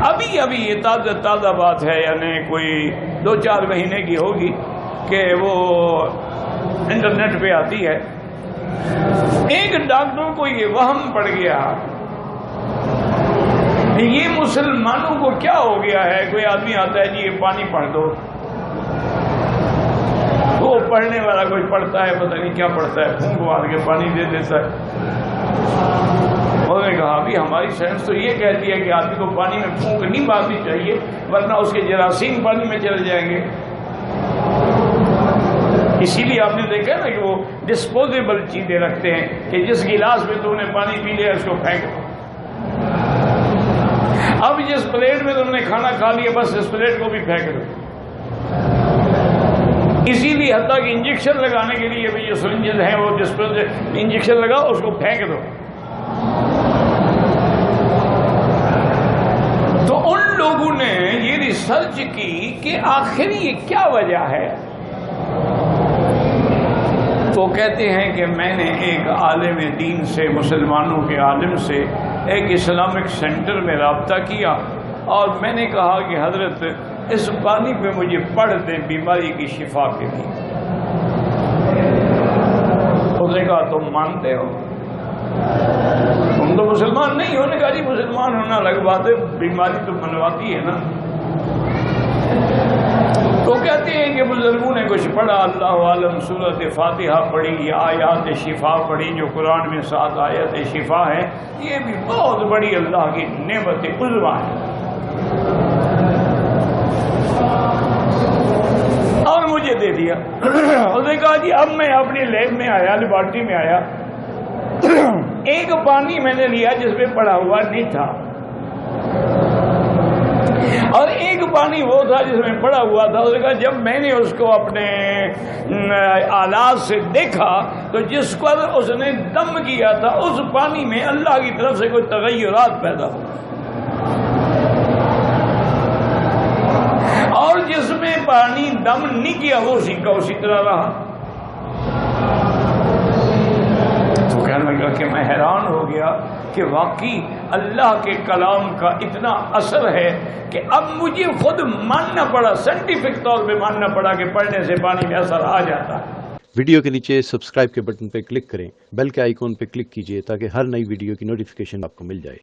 ابھی ابھی یہ تازہ بات ہے، یعنی کوئی 2-4 مہینے کی ہوگی کہ وہ انٹرنیٹ پہ آتی ہے، ایک ڈاکٹر کو یہ وہم پڑ گیا یہ مسلمانوں کو کیا ہو گیا ہے، کوئی آدمی آتا ہے جی یہ پانی پڑھ دو، وہ پڑھنے والا کوئی پڑھتا ہے، پتہ نہیں کیا پڑھتا ہے، پھونک مار کے پانی دے دیتا ہے۔ انہوں نے کہا ابھی ہماری سائنس تو یہ کہتی ہے کہ آدمی کو پانی میں پھونک نہیں مارنی چاہیے ورنہ اس کے جراثیم پانی میں چلے جائیں گے۔ اسی لیے آپ نے دیکھا نا کہ وہ ڈسپوزیبل چیزیں رکھتے ہیں کہ جس گلاس میں تم نے پانی پی لیا اس کو پھینک دو، اب جس پلیٹ میں تم نے کھانا کھا لیا بس اس پلیٹ کو بھی پھینک دو۔ اسی لیے حتیٰ کہ انجیکشن لگانے کے لیے بھی جو سرنجز ہیں وہ انجیکشن لگاؤ اس کو پھینک دو۔ تو ان لوگوں نے یہ ریسرچ کی کہ آخر یہ کیا وجہ ہے، تو کہتے ہیں کہ میں نے ایک عالم دین سے، مسلمانوں کے عالم سے ایک اسلامک سینٹر میں رابطہ کیا اور میں نے کہا کہ حضرت اس پانی پہ مجھے پڑھ دیں بیماری کی شفا کے لیے۔ اس نے کہا تم مانتے ہو؟ تم تو مسلمان نہیں ہو۔ نے کہا جی مسلمان ہونا الگ بات ہے، بیماری تو منواتی ہے نا۔ تو کہتے ہیں کہ بزرگوں نے کچھ پڑھا، اللہ عالم سورۃ فاتحہ پڑھی یا آیات شفا پڑھی جو قرآن میں 7 آیات شفا ہے، یہ بھی بہت بڑی اللہ کی نعمت عظمیٰ ہے۔ اور مجھے دے دیا۔ اس نے کہا جی اب میں اپنی لیب میں آیا، لیبارٹری میں آیا، ایک پانی میں نے لیا جس میں پڑا ہوا نہیں تھا اور ایک پانی وہ تھا جس میں پڑا ہوا تھا۔ اس نے کہا جب میں نے اس کو اپنے آلات سے دیکھا تو جس پر اس نے دم کیا تھا اس پانی میں اللہ کی طرف سے کوئی تغیرات پیدا ہو، اور جس میں پانی دم نہیں کیا وہ اسی کا اسی طرح رہا۔ تو کہنے لگا کہ میں حیران ہو گیا کہ واقعی اللہ کے کلام کا اتنا اثر ہے کہ اب مجھے خود ماننا پڑا، سائنٹیفک طور پہ ماننا پڑا کہ پڑھنے سے پانی میں اثر آ جاتا ہے۔ ویڈیو کے نیچے سبسکرائب کے بٹن پہ کلک کریں، بیل کے آئیکن پہ کلک کیجئے تاکہ ہر نئی ویڈیو کی نوٹیفیکیشن آپ کو مل جائے۔